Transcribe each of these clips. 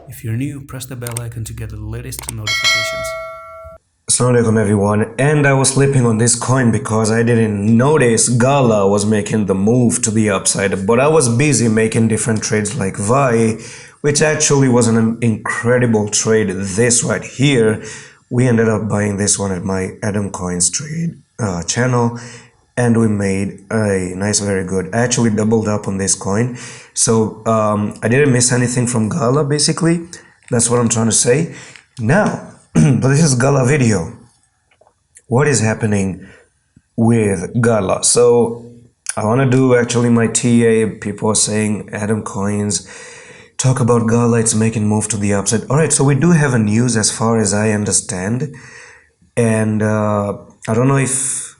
If you're new, press the bell icon to get the latest notifications. Assalamualaikum everyone, and I was sleeping on this coin because I didn't notice Gala was making the move to the upside, but I was busy making different trades like Vi, which actually was an incredible trade. This right here, we ended up buying this one at my Adam Coins trade channel, and we made a nice, very good. I actually doubled up on this coin, so I didn't miss anything from Gala. Basically, that's what I'm trying to say. Now, but this is Gala video. What is happening with Gala? So I want to do actually my TA. People are saying Adam Coins, talk about Gala, it's making move to the upside. All right, so we do have a news as far as I understand, and I don't know if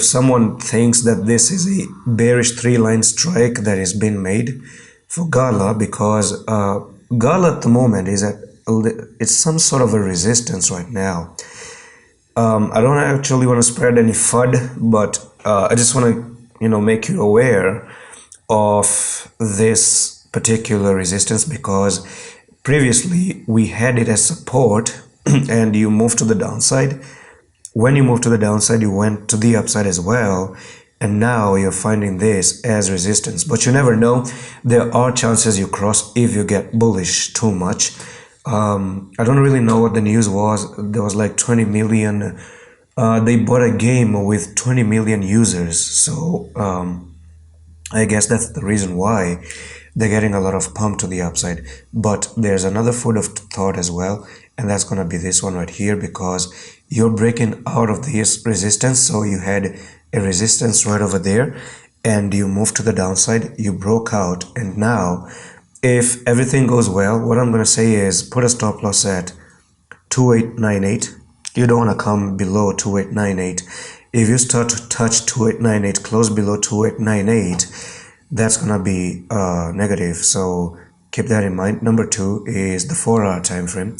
someone thinks that this is a bearish three-line strike that has been made for Gala, because Gala at the moment is at it's some sort of a resistance right now. I don't actually want to spread any FUD, but I just want to make you aware of this particular resistance, because previously we had it as support and you moved to the downside. When you moved to the downside, you went to the upside as well, and now you're finding this as resistance. But you never know, there are chances you cross if you get bullish too much. I don't really know what the news was. There was like 20 million. They bought a game with 20 million users, so I guess that's the reason why they're getting a lot of pump to the upside. But there's another food of thought as well, and that's gonna be this one right here, because you're breaking out of this resistance. So you had a resistance right over there, and you moved to the downside, you broke out, and now if everything goes well, what I'm going to say is put a stop loss at 2898. You don't want to come below 2898. If you start to touch 2898, close below 2898, that's going to be negative. So keep that in mind. Number two is the 4-hour time frame.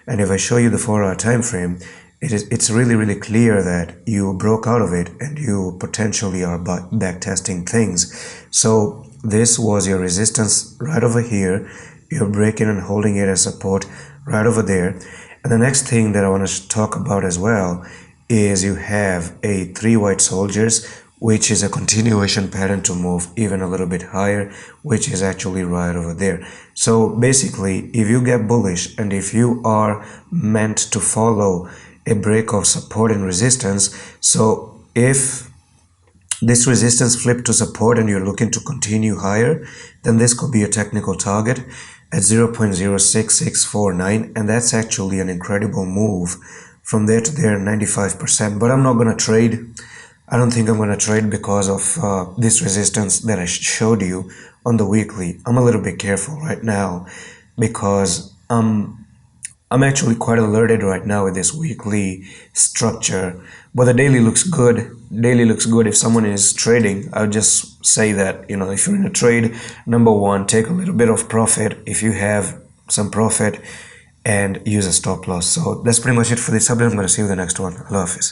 And if I show you the 4-hour time frame, it's really clear that you broke out of it and you potentially are back testing things. So this was your resistance right over here. You're breaking and holding it as support right over there. And the next thing that I want to talk about as well is you have a 3 white soldiers, which is a continuation pattern to move even a little bit higher, which is actually right over there. So basically, if you get bullish and if you are meant to follow a break of support and resistance, so if this resistance flipped to support and you're looking to continue higher, then this could be a technical target at 0.06649, and that's actually an incredible move from there to there, 95%. But I'm not going to trade. I don't think I'm going to trade because of this resistance that I showed you on the weekly. I'm a little bit careful right now because I'm actually quite alerted right now with this weekly structure, but the daily looks good. Daily looks good. If someone is trading, I would just say that, if you're in a trade, number one, take a little bit of profit if you have some profit and use a stop loss. So that's pretty much it for this update. I'm going to see you in the next one. Allah Hafiz.